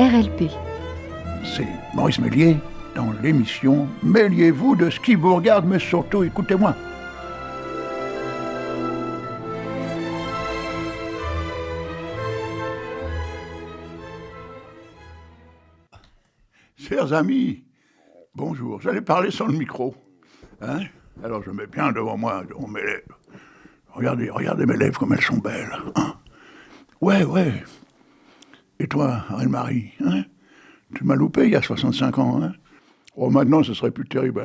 RLP. C'est Maurice Méliès dans l'émission « Mêliez-vous de ce qui vous regarde, mais surtout écoutez-moi ». Chers amis, bonjour. J'allais parler sans le micro. Alors je mets bien devant moi, devant mes lèvres. Regardez mes lèvres comme elles sont belles. Ouais. Et toi, Anne-Marie, tu m'as loupé il y a 65 ans. Oh, maintenant, ce serait plus terrible.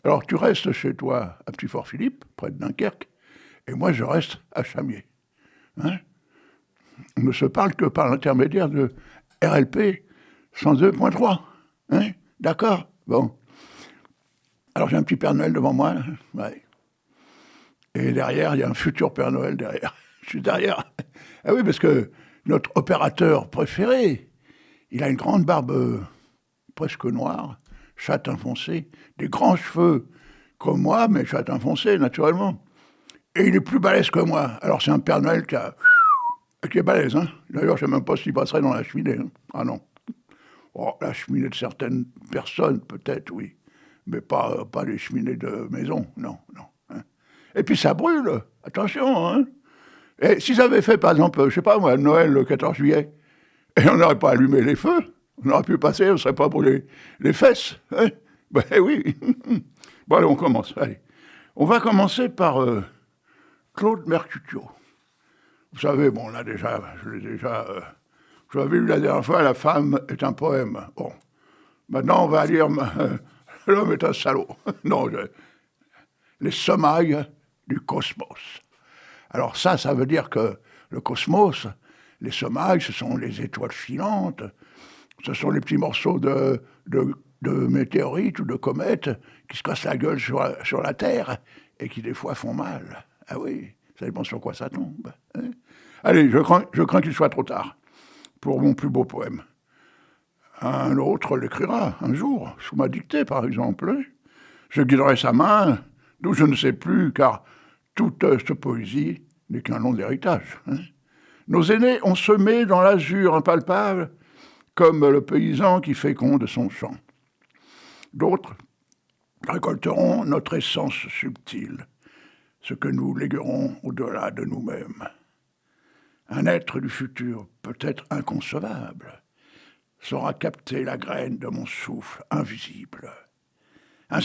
Alors tu restes chez toi à Petit-Fort-Philippe, près de Dunkerque, et moi je reste à Chamiers. On ne se parle que par l'intermédiaire de RLP 102.3. D'accord? Bon. Alors j'ai un petit Père Noël devant moi. Ouais. Et derrière, il y a un futur Père Noël derrière. Je suis derrière. Ah oui, parce que notre opérateur préféré, il a une grande barbe presque noire, châtain foncé, des grands cheveux comme moi, mais châtain foncé, naturellement. Et il est plus balèze que moi. Alors c'est un Père Noël qui est balèze. D'ailleurs, je ne sais même pas s'il passerait dans la cheminée. Ah non. Oh, la cheminée de certaines personnes, peut-être, oui. Mais pas les cheminées de maison, non. Et puis ça brûle, attention. Et si ça avait fait, par exemple, je sais pas moi, Noël le 14 juillet, et on n'aurait pas allumé les feux, on aurait pu passer, on ne serait pas brûlé les fesses. Ben oui. Bon, allez, on commence. Allez. On va commencer par Claude Mercutio. Vous savez, bon, là déjà, je l'avais lu la dernière fois, La femme est un poème. Bon, maintenant on va lire L'homme est un salaud. Non, les semailles du cosmos. Alors ça veut dire que le cosmos, les semailles, ce sont les étoiles filantes, ce sont les petits morceaux de météorites ou de comètes qui se cassent la gueule sur la Terre et qui des fois font mal. Ah oui, ça dépend sur quoi ça tombe. Allez, je crains qu'il soit trop tard pour mon plus beau poème. Un autre l'écrira un jour, sous ma dictée par exemple. Je guiderai sa main, d'où je ne sais plus, car toute cette poésie n'est qu'un long héritage. Nos aînés ont semé dans l'azur impalpable, comme le paysan qui féconde son champ. D'autres récolteront notre essence subtile, ce que nous léguerons au-delà de nous-mêmes. Un être du futur, peut-être inconcevable, saura capter la graine de mon souffle invisible. Un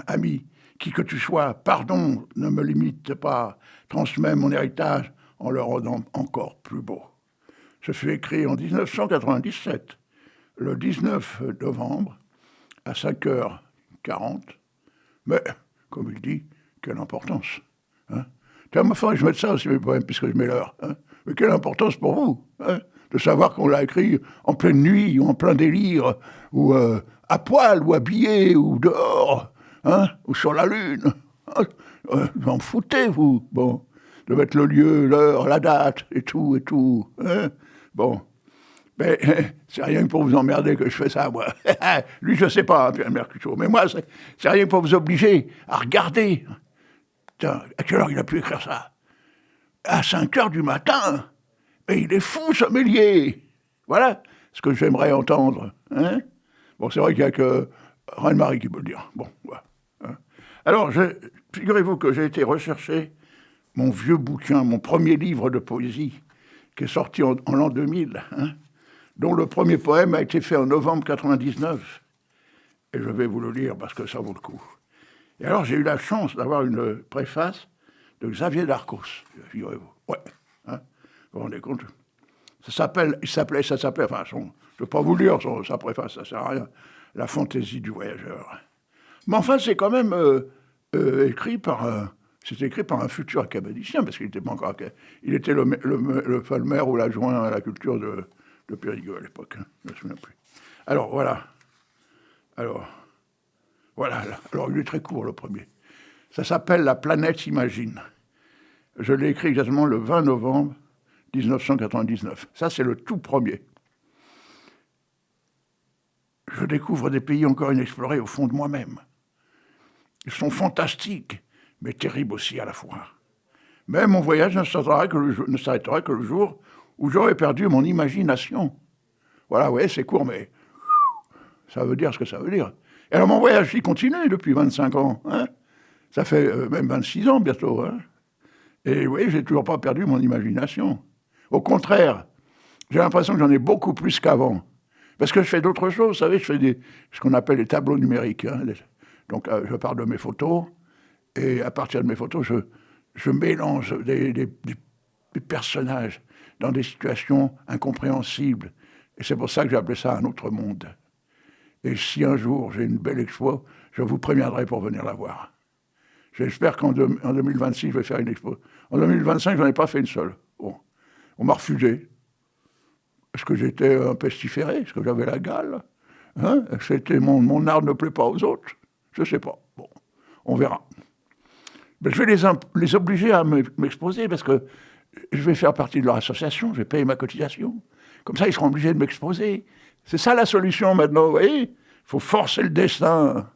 ami, qui que tu sois, pardon, ne me limite pas, transmets mon héritage en le rendant encore plus beau. Ce fut écrit en 1997, le 19 novembre, à 5h40. Mais, comme il dit, quelle importance. Tiens, ma foi, je mets ça aussi mes poèmes, puisque je mets l'heure. Mais quelle importance pour vous, de savoir qu'on l'a écrit en pleine nuit, ou en plein délire, ou à poil, ou habillé, ou dehors, ou sur la lune. Vous en foutez, vous, bon, de mettre le lieu, l'heure, la date, et tout. Bon, mais c'est rien que pour vous emmerder que je fais ça, moi. Lui, je sais pas, Pierre Mercutio, mais moi, c'est rien que pour vous obliger à regarder. Putain, à quelle heure il a pu écrire ça? À 5h du matin. Mais il est fou, ce Méliès. Voilà ce que j'aimerais entendre. Bon, c'est vrai qu'il n'y a que Anne-Marie qui peut le dire. Bon, voilà. Alors, figurez-vous que j'ai été rechercher mon vieux bouquin, mon premier livre de poésie, qui est sorti en l'an 2000, dont le premier poème a été fait en novembre 99. Et je vais vous le lire parce que ça vaut le coup. Et alors, j'ai eu la chance d'avoir une préface de Xavier Darcos, figurez-vous. Ouais. Vous vous rendez compte? Ça s'appelait, enfin, je ne vais pas vous lire sa préface, ça ne sert à rien, La fantaisie du voyageur. Mais enfin, c'est quand même écrit par un futur académicien, parce qu'il n'était pas encore... Il était le maire ou l'adjoint à la culture de Périgueux à l'époque, je ne me souviens plus. Alors, voilà. Alors, il est très court, le premier. Ça s'appelle La planète imagine. Je l'ai écrit exactement le 20 novembre 1999. Ça, c'est le tout premier. Je découvre des pays encore inexplorés au fond de moi-même. Ils sont fantastiques, mais terribles aussi à la fois. Mais mon voyage ne s'arrêtera que le jour où j'aurai perdu mon imagination. Voilà, ouais, c'est court, mais ça veut dire ce que ça veut dire. Et alors mon voyage, il continue depuis 25 ans. Hein. Ça fait même 26 ans bientôt. Hein. Et oui, j'ai toujours pas perdu mon imagination. Au contraire, j'ai l'impression que j'en ai beaucoup plus qu'avant. Parce que je fais d'autres choses, vous savez, je fais ce qu'on appelle les tableaux numériques. Hein. Donc je parle de mes photos, et à partir de mes photos, je mélange des personnages dans des situations incompréhensibles. Et c'est pour ça que j'ai appelé ça un autre monde. Et si un jour j'ai une belle expo, je vous préviendrai pour venir la voir. J'espère qu'en 2026, je vais faire une expo. En 2025, je n'en ai pas fait une seule. Bon. On m'a refusé. Est-ce que j'étais un pestiféré? Est-ce que j'avais la gale? Hein? Mon art ne plaît pas aux autres? Je ne sais pas. Bon, on verra. Mais je vais les obliger à m'exposer parce que je vais faire partie de leur association, je vais payer ma cotisation. Comme ça, ils seront obligés de m'exposer. C'est ça la solution maintenant, vous voyez? Il faut forcer le destin.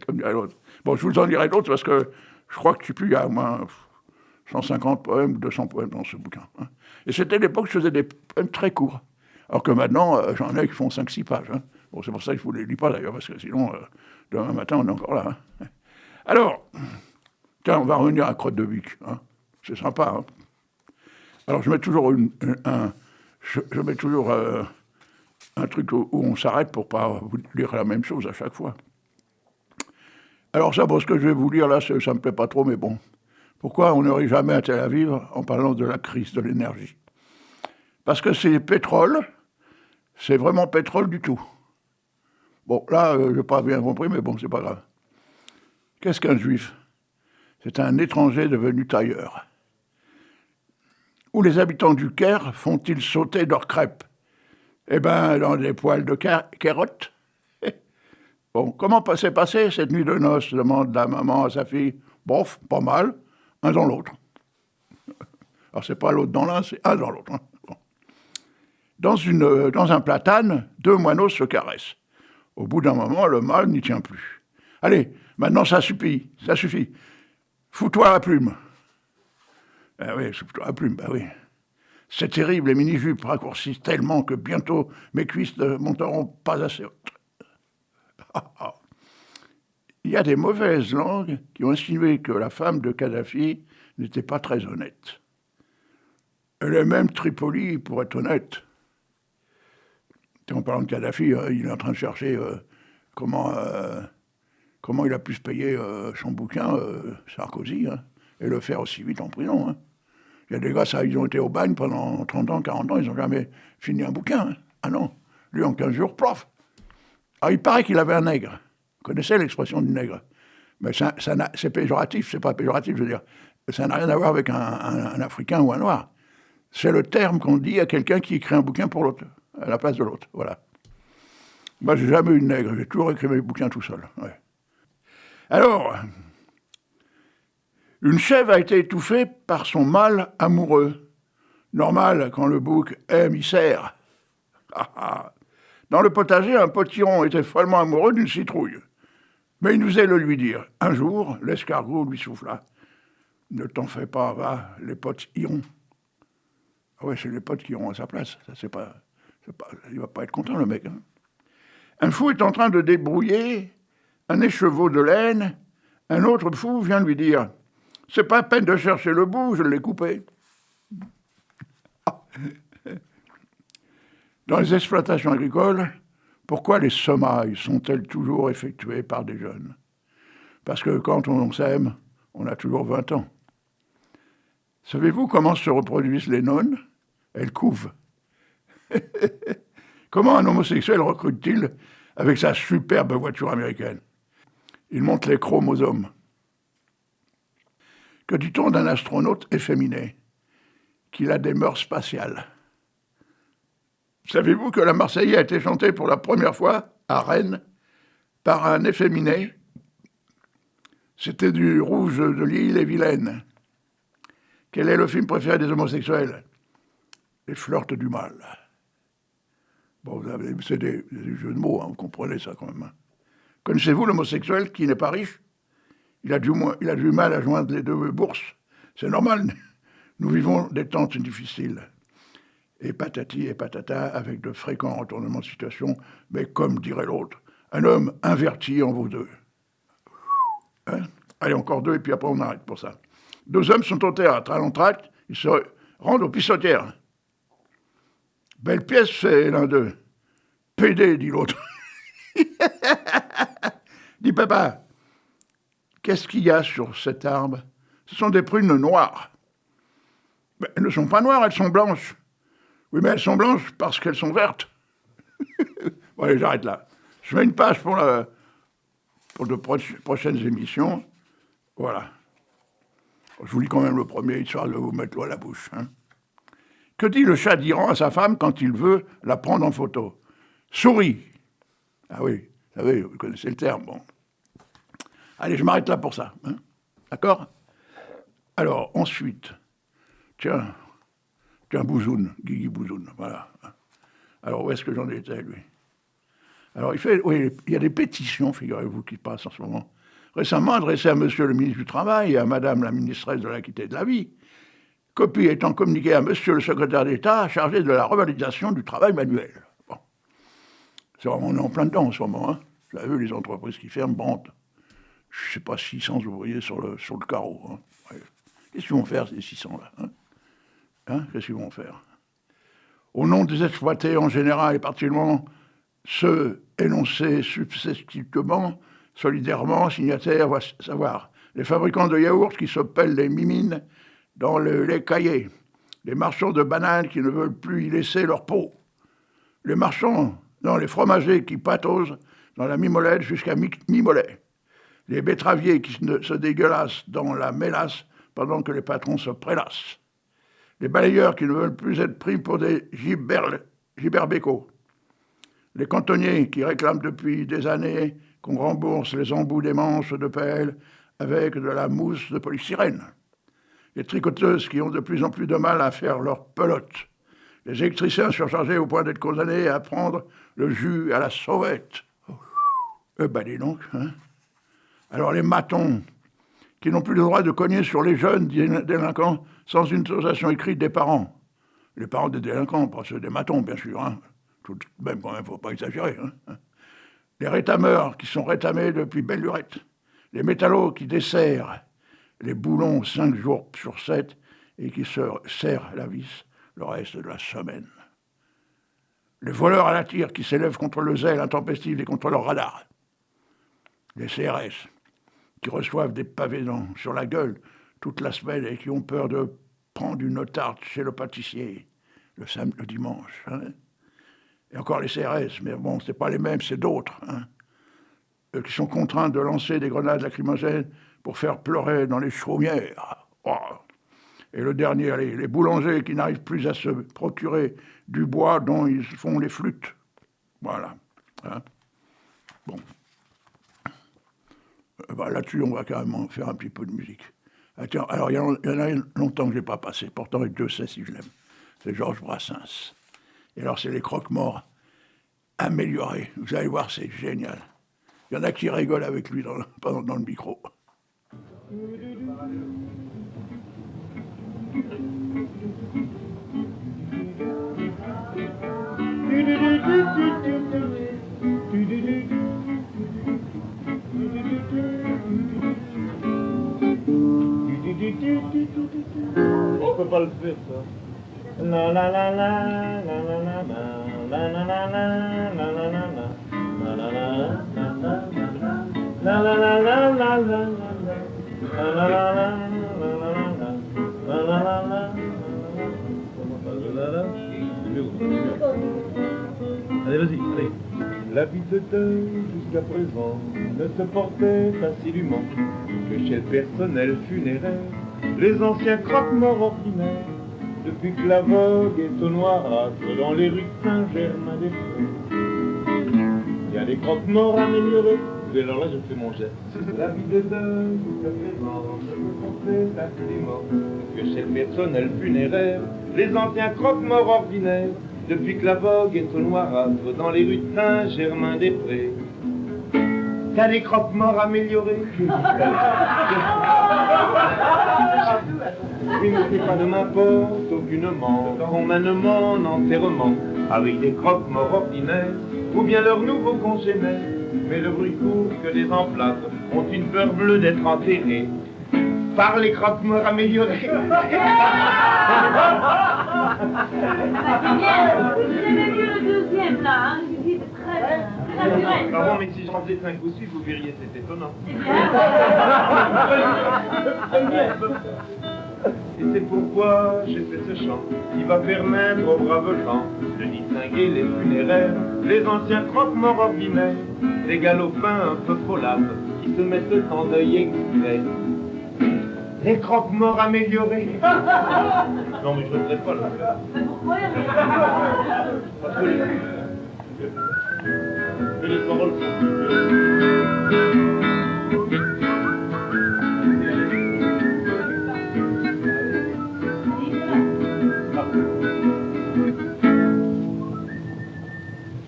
Comme dirait l'autre. Bon, je vous en dirai d'autres parce que je crois que il y a au moins 150 poèmes ou 200 poèmes dans ce bouquin. Hein. Et c'était l'époque où je faisais des poèmes très courts. Alors que maintenant, j'en ai qui font 5-6 pages. Hein. Bon, c'est pour ça que je ne vous les lis pas d'ailleurs, parce que sinon, demain matin, on est encore là. Hein. Alors, tiens, on va revenir à Crotte de Vic. Hein. C'est sympa. Hein. Alors, je mets toujours je mets toujours un truc où on s'arrête pour ne pas vous lire la même chose à chaque fois. Alors ça, bon, ce que je vais vous lire là, ça ne me plaît pas trop, mais bon. Pourquoi on n'aurait jamais à Tel Aviv en parlant de la crise de l'énergie? Parce que c'est pétrole, c'est vraiment pétrole du tout. Bon, là, je n'ai pas bien compris, mais bon, c'est pas grave. Qu'est-ce qu'un juif? C'est un étranger devenu tailleur. Où les habitants du Caire font-ils sauter leurs crêpes? Eh bien, dans des poêles de carottes. Bon, comment s'est passée cette nuit de noces, demande la maman à sa fille. Bof, pas mal, un dans l'autre. Alors, c'est pas l'autre dans l'un, c'est un dans l'autre. Hein. Bon. Dans un platane, deux moineaux se caressent. Au bout d'un moment, le mâle n'y tient plus. Allez, maintenant ça suffit. Fous-toi la plume. Ah oui, fous-toi la plume, bah oui. C'est terrible, les mini-jupes raccourcissent tellement que bientôt mes cuisses ne monteront pas assez hautes. Il y a des mauvaises langues qui ont insinué que la femme de Kadhafi n'était pas très honnête. Elle est même Tripoli, pour être honnête. En parlant de Kadhafi, il est en train de chercher comment il a pu se payer son bouquin, Sarkozy, hein, et le faire aussi vite en prison. Hein. Il y a des gars, ils ont été au bagne pendant 30 ans, 40 ans, ils n'ont jamais fini un bouquin. Hein. Ah non, lui en 15 jours, plof. Alors il paraît qu'il avait un nègre. Vous connaissez l'expression du nègre. Mais c'est péjoratif, c'est pas péjoratif, je veux dire. Ça n'a rien à voir avec un Africain ou un Noir. C'est le terme qu'on dit à quelqu'un qui écrit un bouquin pour l'autre, à la place de l'autre. Voilà. Moi, j'ai jamais eu de nègre, j'ai toujours écrit mes bouquins tout seul. Ouais. Alors, une chèvre a été étouffée par son mâle amoureux. Normal, quand le bouc aime, il sert. Dans le potager, un potiron était follement amoureux d'une citrouille. Mais il osait le lui dire. Un jour, l'escargot lui souffla. « Ne t'en fais pas, va, les potes iront. » Ah ouais, c'est les potes qui iront à sa place. Ça, il va pas être content, le mec. Hein. Un fou est en train de débrouiller un écheveau de laine. Un autre fou vient lui dire « C'est pas peine de chercher le bout, je l'ai coupé. » Dans les exploitations agricoles, pourquoi les semailles sont-elles toujours effectuées par des jeunes? Parce que quand on sème, on a toujours 20 ans. Savez-vous comment se reproduisent les nonnes? Elles couvent. Comment un homosexuel recrute-t-il avec sa superbe voiture américaine? Il monte les chromosomes. Que dit-on d'un astronaute efféminé? Qu'il a des mœurs spatiales. Savez-vous que la Marseillaise a été chantée pour la première fois à Rennes par un efféminé? C'était du Rouge de l'Île-et-Vilaine. Quel est le film préféré des homosexuels? Les flirts du mal. Bon, c'est des jeux de mots, hein, vous comprenez ça quand même. Hein. Connaissez-vous l'homosexuel qui n'est pas riche? Il a du mal à joindre les deux bourses. C'est normal, nous vivons des temps difficiles. et patati et patata, avec de fréquents retournements de situation, mais comme dirait l'autre, un homme inverti en vaut deux. Hein? Allez, encore deux, et puis après on arrête pour ça. Deux hommes sont au théâtre, à l'entracte, ils se rendent aux pissotières. Belle pièce, fait l'un d'eux. Pédé, dit l'autre. Dit papa, qu'est-ce qu'il y a sur cet arbre? Ce sont des prunes noires. Mais elles ne sont pas noires, elles sont blanches. Oui, mais elles sont blanches parce qu'elles sont vertes. Bon, allez, j'arrête là. Je mets une page pour de prochaines émissions. Voilà. Je vous lis quand même le premier, histoire de vous mettre l'eau à la bouche. Hein. Que dit le chat d'Iran à sa femme quand il veut la prendre en photo? Souris. Ah oui, vous savez, vous connaissez le terme, bon. Allez, je m'arrête là pour ça. Hein. D'accord? Alors, ensuite, tiens, Bouzoun, Guigui Bouzoun, voilà. Alors, où est-ce que j'en étais, lui? Alors, il y a des pétitions, figurez-vous, qui passent en ce moment. Récemment adressées à monsieur le ministre du Travail et à madame la ministresse de l'Équité de la Vie. Copie étant communiquée à monsieur le secrétaire d'État chargé de la revalorisation du travail manuel. Bon. On est en plein dedans en ce moment. Hein. Vous avez vu les entreprises qui ferment, Brandt. Je ne sais pas, 600 ouvriers sur le carreau. Hein. Ouais. Qu'est-ce qu'ils vont faire, ces 600-là hein? Qu'est-ce qu'ils vont faire? Au nom des exploités en général, et particulièrement ceux énoncés successivement, solidairement, signataires, à savoir les fabricants de yaourts qui se pèlent les mimines dans le lait caillé, les marchands de bananes qui ne veulent plus y laisser leur peau, les fromagers qui patausent dans la mimolette jusqu'à mi-mollet, les betteraviers qui se dégueulassent dans la mélasse pendant que les patrons se prélassent, les balayeurs qui ne veulent plus être pris pour des giberbécos, les cantonniers qui réclament depuis des années qu'on rembourse les embouts des manches de pelle avec de la mousse de polystyrène, les tricoteuses qui ont de plus en plus de mal à faire leur pelote, les électriciens surchargés au point d'être condamnés à prendre le jus à la sauvette. Dis donc, hein. Alors les matons, qui n'ont plus le droit de cogner sur les jeunes délinquants sans une autorisation écrite des parents. Les parents des délinquants, pas ceux des matons, bien sûr. Hein. Tout de même, quand même, il ne faut pas exagérer. Hein. Les rétameurs, qui sont rétamés depuis belle lurette. Les métallos qui desserrent les boulons 5 jours sur 7 et qui se serrent la vis le reste de la semaine. Les voleurs à la tire qui s'élèvent contre le zèle intempestif des contrôleurs radars. Les CRS qui reçoivent des pavés sur la gueule toute la semaine et qui ont peur de prendre une tarte chez le pâtissier le dimanche. Hein. Et encore les CRS, mais bon, c'est pas les mêmes, c'est d'autres. Hein. Qui sont contraints de lancer des grenades lacrymogènes pour faire pleurer dans les chaumières. Oh. Et le dernier, allez, les boulangers qui n'arrivent plus à se procurer du bois dont ils font les flûtes. Voilà. Hein. Bon. Là-dessus, on va carrément faire un petit peu de musique. Ah, tiens, alors, il y en a longtemps que je n'ai pas passé. Pourtant, Dieu sait si je l'aime. C'est Georges Brassens. Et alors, c'est les croque-morts améliorés. Vous allez voir, c'est génial. Il y en a qui rigolent avec lui dans le micro. Je peux pas le faire, ça. La la la la la la la la la la la la la la Allez, vas-y, allez. La vie de deuil jusqu'à présent ne se portait facilement que chez le personnel funéraire, les anciens croque-morts ordinaires, depuis que la vogue est au noirâtre dans les rues de Saint-Germain-des-Prés. Il y a des croque-morts améliorés. Et alors là, je fais mon geste. La vie de deuil jusqu'à présent ne se portait facilement que chez le personnel funéraire, les anciens croque-morts ordinaires, depuis que la vogue est au noirâtre dans les rues de Saint-Germain-des-Prés. T'as des croque-morts améliorés. Oui, mais c'est pas de m'importe aucunement qu'on mène mon enterrement avec des croque-morts ordinaires ou bien leurs nouveaux congénères. Mais le bruit court que les emplâtres ont une peur bleue d'être enterrés par les croque-morts améliorés. C'est bien, vous aimez mieux le deuxième là, hein, vous dites très bien, c'est naturel. Pardon, mais si je faisais 5 ou 6, vous verriez, c'est étonnant. C'est bien. Et c'est pourquoi j'ai fait ce chant qui va permettre aux braves gens de distinguer les funéraires, les anciens croque-morts ordinaires, les galopins un peu folâtres qui se mettent en deuil exprès. Les croque-morts améliorés. Non, mais je ne voudrais pas le faire. Mais pourquoi Parce que les paroles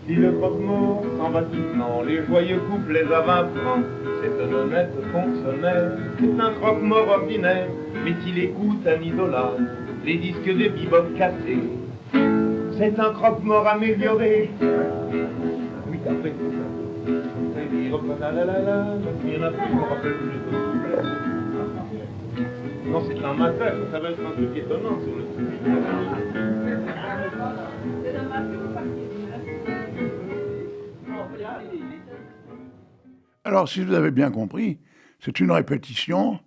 Si le croque-mort s'en va maintenant, les joyeux couplets à 20 francs, c'est un honnête fonctionnaire, c'est un croque-mort ordinaire, mais s'il écoute un idolâtre, les disques de bebop cassés, c'est un croque-mort amélioré. Oui, après tout ça. Il reprend la la la la, il y en a plus, je me rappelle plus les autres couplets. Non, c'est un matin, ça va être un truc étonnant sur le truc. Alors, si vous avez bien compris, c'est une répétition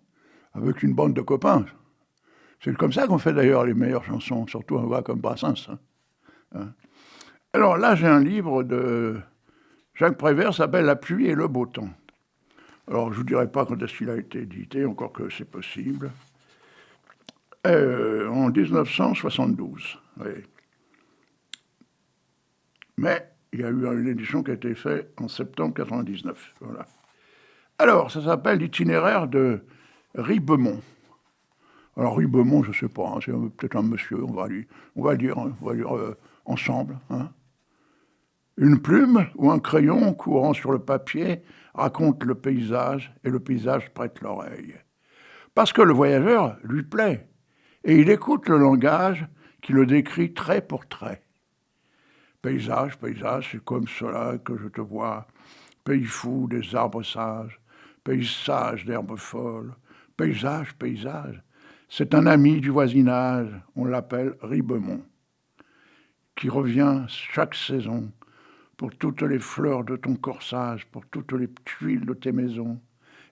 avec une bande de copains. C'est comme ça qu'on fait d'ailleurs les meilleures chansons, surtout un gars comme Brassens. Alors là, j'ai un livre de Jacques Prévert, s'appelle « La pluie et le beau temps ». Alors, je ne vous dirai pas quand est-ce qu'il a été édité, encore que c'est possible. En 1972, oui. Mais il y a eu une édition qui a été faite en septembre 1999. Voilà. Alors, ça s'appelle l'itinéraire de Ribemont. Alors, Ribemont, je ne sais pas, hein, c'est peut-être un monsieur, on va lire ensemble. Hein. Une plume ou un crayon courant sur le papier raconte le paysage et le paysage prête l'oreille. Parce que le voyageur lui plaît et il écoute le langage qui le décrit trait pour trait. Paysage, paysage, c'est comme cela que je te vois. Pays fou des arbres sages, paysage d'herbes folles. Paysage, paysage, c'est un ami du voisinage, on l'appelle Ribemont, qui revient chaque saison pour toutes les fleurs de ton corsage, pour toutes les tuiles de tes maisons.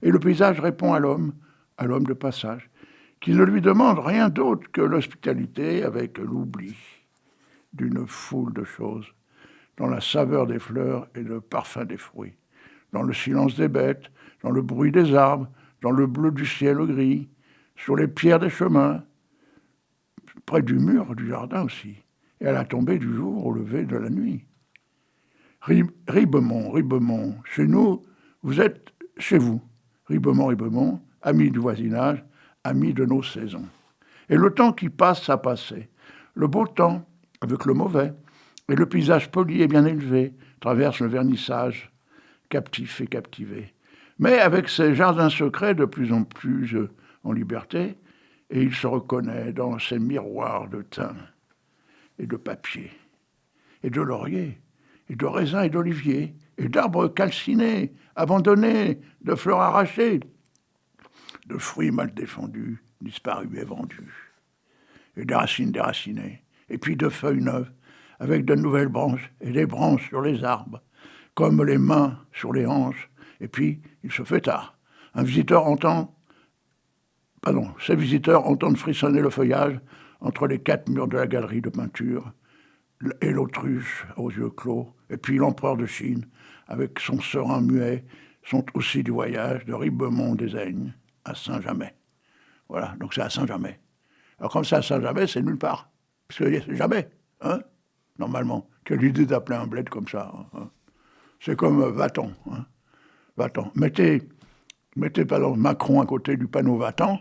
Et le paysage répond à l'homme de passage, qui ne lui demande rien d'autre que l'hospitalité avec l'oubli d'une foule de choses, dans la saveur des fleurs et le parfum des fruits, dans le silence des bêtes, dans le bruit des arbres, dans le bleu du ciel gris, sur les pierres des chemins, près du mur du jardin aussi, et à la tombée du jour, au lever de la nuit. Ribemont, Ribemont, chez nous, vous êtes chez vous. Ribemont, Ribemont, amis du voisinage, amis de nos saisons. Et le temps qui passe a passé. Le beau temps, avec le mauvais, et le paysage poli et bien élevé, traverse le vernissage, captif et captivé. Mais avec ses jardins secrets de plus en plus en liberté, et il se reconnaît dans ses miroirs de thym et de papier, et de laurier, et de raisins et d'oliviers, et d'arbres calcinés, abandonnés, de fleurs arrachées, de fruits mal défendus, disparus et vendus, et des racines déracinées, et puis de feuilles neuves, avec de nouvelles branches, et des branches sur les arbres, comme les mains sur les hanches, et puis il se fait tard. Ces visiteurs entendent frissonner le feuillage entre les 4 murs de la galerie de peinture, et l'autruche aux yeux clos, et puis l'empereur de Chine, avec son serin muet, sont aussi du voyage de Ribemont des Aignes à Saint-Jamais. Voilà, donc c'est à Saint-Jamais. Alors comme c'est à Saint-Jamais, c'est nulle part, parce que c'est jamais, hein, normalement. Quelle idée d'appeler un bled comme ça, hein. C'est comme Va-t'en, hein. Va-t'en. Mettez par exemple Macron à côté du panneau Va-t'en,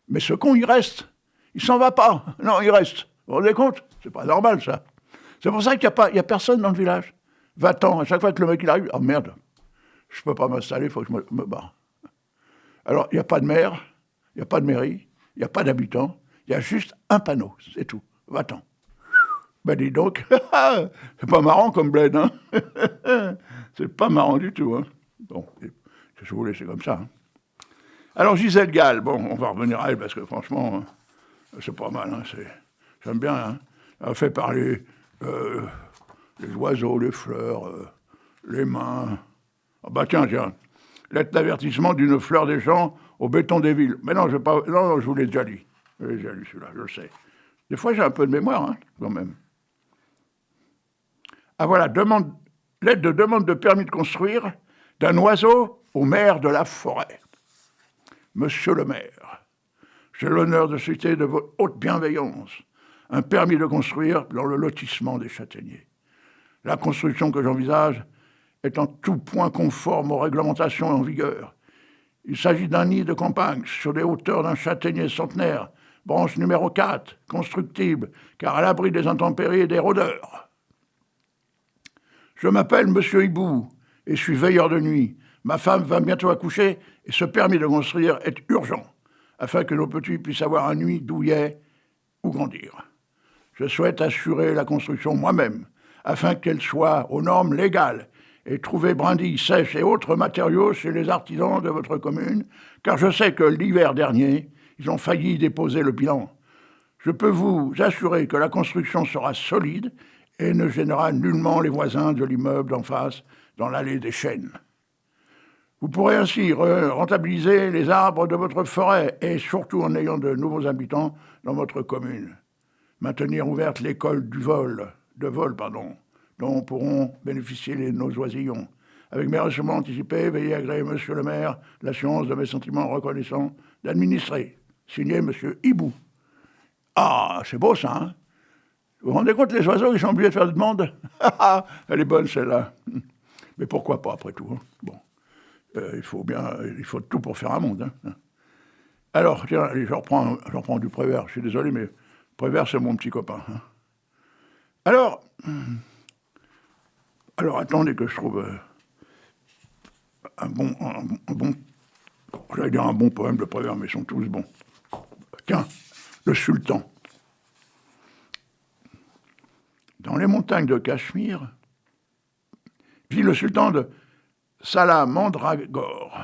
mais ce con, il reste. Il s'en va pas. Non, il reste. Vous vous rendez compte? C'est pas normal, ça. C'est pour ça qu'il n'y a personne dans le village. Va-t'en. À chaque fois que le mec il arrive, oh merde, je ne peux pas m'installer, il faut que je me barre. Alors, il n'y a pas de maire, il n'y a pas de mairie, il n'y a pas d'habitants, il y a juste un panneau, c'est tout. Va-t'en. Ben dis donc, c'est pas marrant comme bled, hein. C'est pas marrant du tout, hein. Bon, je voulais, c'est comme ça. Hein. Alors Gisèle Gall, bon, on va revenir à elle parce que franchement, c'est pas mal, hein, j'aime bien. Hein. Elle fait parler les oiseaux, les fleurs, les mains. Ah bah tiens, lettre d'avertissement d'une fleur des champs au béton des villes. Mais non, je vous l'ai déjà lu. Je l'ai déjà lu celui-là, je le sais. Des fois, j'ai un peu de mémoire, hein, quand même. Ah voilà, lettre de demande de permis de construire d'un oiseau au maire de la forêt. Monsieur le maire, j'ai l'honneur de citer de votre haute bienveillance un permis de construire dans le lotissement des châtaigniers. La construction que j'envisage est en tout point conforme aux réglementations en vigueur. Il s'agit d'un nid de campagne sur les hauteurs d'un châtaignier centenaire, branche numéro 4, constructible, car à l'abri des intempéries et des rôdeurs. Je m'appelle Monsieur Hibou et suis veilleur de nuit. Ma femme va bientôt accoucher et ce permis de construire est urgent, afin que nos petits puissent avoir un nid douillet ou grandir. Je souhaite assurer la construction moi-même, afin qu'elle soit aux normes légales et trouver brindilles sèches et autres matériaux chez les artisans de votre commune, car je sais que l'hiver dernier, ils ont failli déposer le bilan. Je peux vous assurer que la construction sera solide et ne gênera nullement les voisins de l'immeuble d'en face dans l'allée des Chênes. Vous pourrez ainsi rentabiliser les arbres de votre forêt et surtout en ayant de nouveaux habitants dans votre commune. Maintenir ouverte l'école de vol, dont pourront bénéficier nos oisillons. Avec mes remerciements anticipés, veuillez agréer, monsieur le maire, l'assurance de mes sentiments reconnaissants d'administrer. Signé monsieur Hibou. Ah, c'est beau ça, hein? Vous vous rendez compte, les oiseaux, ils sont obligés de faire des demandes? Elle est bonne, celle-là. Mais pourquoi pas, après tout, hein? Bon. Il faut tout pour faire un monde. Hein. Alors, tiens, je reprends du Prévert. Je suis désolé, mais Prévert, c'est mon petit copain. Hein. Alors, attendez que je trouve un bon, j'allais dire un bon poème de Prévert, mais ils sont tous bons. Tiens, le sultan. Dans les montagnes de Cachemire, vit le sultan de Salamandragore.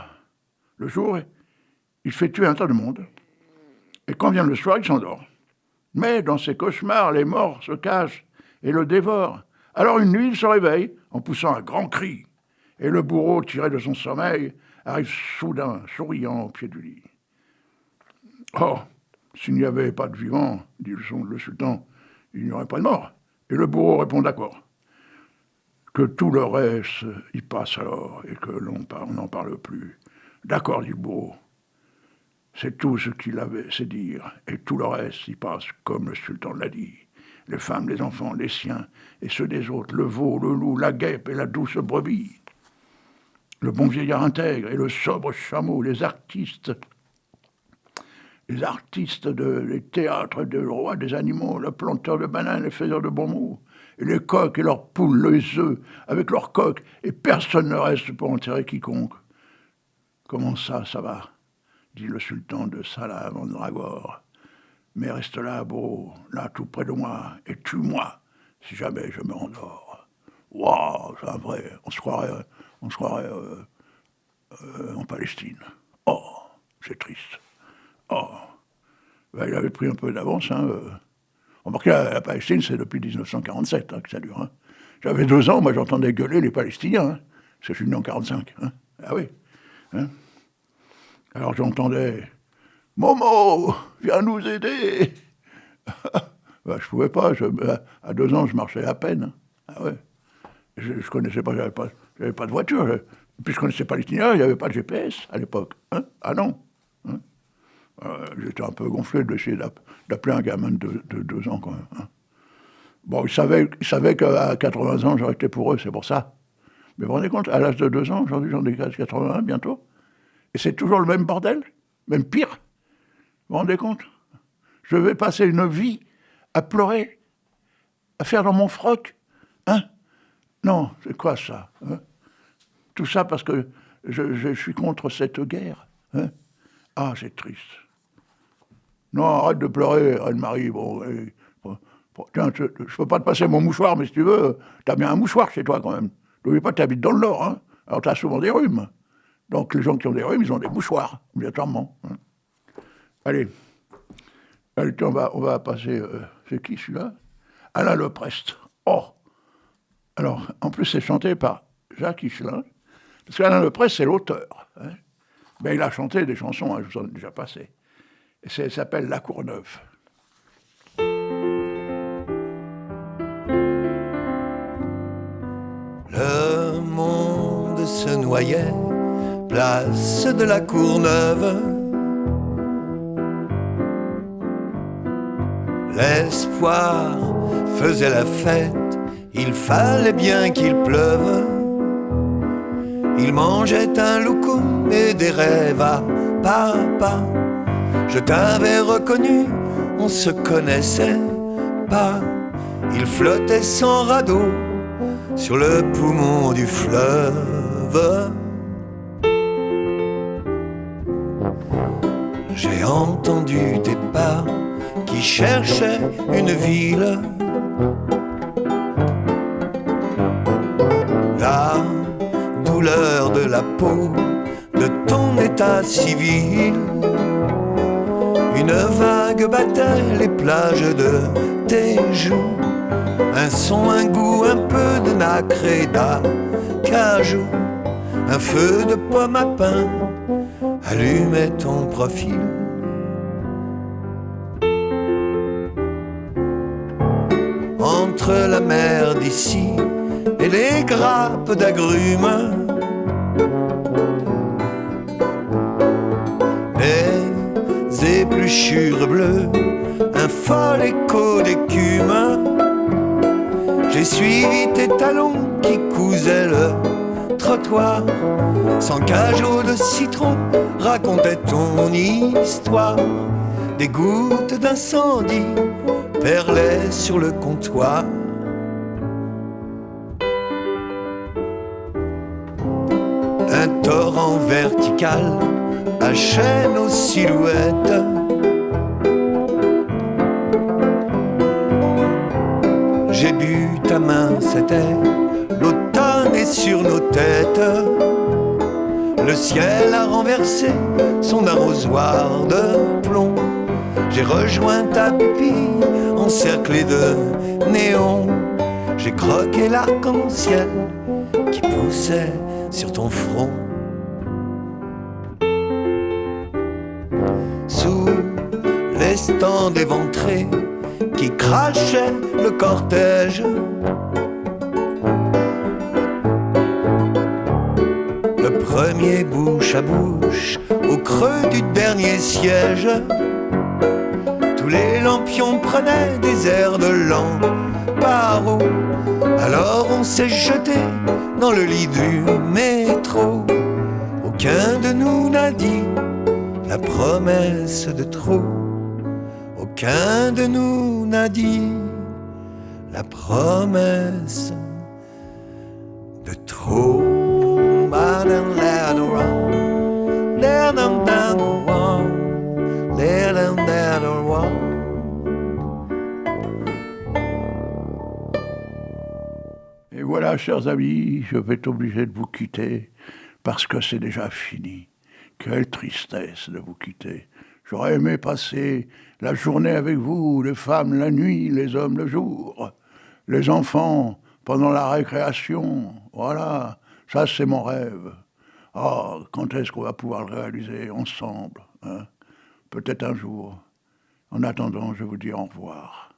Le jour, il fait tuer un tas de monde, et quand vient le soir, il s'endort. Mais dans ses cauchemars, les morts se cachent et le dévorent. Alors une nuit, il se réveille en poussant un grand cri, et le bourreau, tiré de son sommeil, arrive soudain, souriant au pied du lit. Oh, s'il n'y avait pas de vivant, dit le sultan, il n'y aurait pas de mort. Et le bourreau répond d'accord. Que tout le reste y passe alors, et que l'on n'en parle plus. D'accord, dit le bourreau. C'est tout ce qu'il avait, c'est dire, et tout le reste y passe comme le sultan l'a dit. Les femmes, les enfants, les siens, et ceux des autres, le veau, le loup, la guêpe et la douce brebis. Le bon vieillard intègre et le sobre chameau, les artistes des théâtres, des rois des animaux, le planteur de bananes, les faiseurs de bons mots, et les coqs et leurs poules, les œufs, avec leurs coqs, et personne ne reste pour enterrer quiconque. Comment ça va, dit le sultan de Salamandragore. Mais reste là, beau, là tout près de moi, et tue-moi, si jamais je me rendors. Waouh, c'est vrai, on se croirait en Palestine. Oh, c'est triste. Oh, ben, il avait pris un peu d'avance. Hein. Remarquez, la Palestine, c'est depuis 1947 hein, que ça dure. Hein. J'avais 2 ans, moi j'entendais gueuler les Palestiniens. Hein. Je suis venu en 1945. Hein. Ah oui. Hein. Alors j'entendais « Momo, viens nous aider !» Ben, je pouvais pas. À 2 ans, je marchais à peine. Ah ouais. Je connaissais pas, j'avais pas de voiture. Puis je connaissais pas l'itinéraire, il n'y avait pas de GPS à l'époque. Hein. Ah non. Hein. J'étais un peu gonflé d'essayer d'appeler un gamin de 2 ans quand même. Hein. Bon, ils savaient qu'à 80 ans, j'aurais été pour eux, c'est pour ça. Mais vous vous rendez compte, à l'âge de 2 ans, aujourd'hui j'en ai 81 bientôt, et c'est toujours le même bordel, même pire. Vous vous rendez compte? Je vais passer une vie à pleurer, à faire dans mon froc. Hein? Non, c'est quoi ça? Hein? tout ça parce que je suis contre cette guerre. Hein. Ah, c'est triste. Non, arrête de pleurer, Anne-Marie. Bon, tiens, je peux pas te passer mon mouchoir, mais si tu veux, t'as bien un mouchoir chez toi quand même. N'oublie pas que t'habites dans le Nord, hein. Alors t'as souvent des rhumes. Donc les gens qui ont des rhumes, ils ont des mouchoirs, obligatoirement. Hein. Allez, tiens, on va passer... c'est qui celui-là? Alain Leprest. Oh. Alors, en plus, c'est chanté par Jacques Higelin, parce qu'Alain Leprest, c'est l'auteur. Hein. Ben, il a chanté des chansons, hein, je vous en ai déjà passé. Et ça s'appelle La Courneuve. Le monde se noyait, place de la Courneuve. L'espoir faisait la fête, il fallait bien qu'il pleuve. Il mangeait un loukoum et des rêves à papa. Je t'avais reconnu, on se connaissait pas. Il flottait sans radeau sur le poumon du fleuve. J'ai entendu tes pas qui cherchaient une ville. La douleur de la peau, de ton état civil. Une vague battait les plages de tes joues. Un son, un goût, un peu de nacre et d'acajou. Un feu de pomme à pain allumait ton profil. Entre la mer d'ici et les grappes d'agrumes, des épluchures bleues, un fol écho d'écume. J'ai suivi tes talons qui cousaient le trottoir. Sans cajot de citron, racontait ton histoire. Des gouttes d'incendie perlaient sur le comptoir. Un torrent vertical hachait nos silhouettes. J'ai bu ta main, c'était l'automne est sur nos têtes. Le ciel a renversé son arrosoir de plomb. J'ai rejoint ta pupille encerclée de néon. J'ai croqué l'arc-en-ciel qui poussait sur ton front. Sous les stands éventrés qui crachaient le cortège, le premier bouche à bouche au creux du dernier siège. Tous les lampions prenaient des airs de Lamparo. Alors on s'est jeté dans le lit du métro. Aucun de nous n'a dit la promesse de trop. Aucun de nous n'a dit la promesse de trop. Et voilà, chers amis, je vais être obligé de vous quitter parce que c'est déjà fini. Quelle tristesse de vous quitter. J'aurais aimé passer la journée avec vous, les femmes la nuit, les hommes le jour, les enfants pendant la récréation. Voilà, ça c'est mon rêve. Oh, quand est-ce qu'on va pouvoir le réaliser ensemble, hein? Peut-être un jour. En attendant, je vous dis au revoir.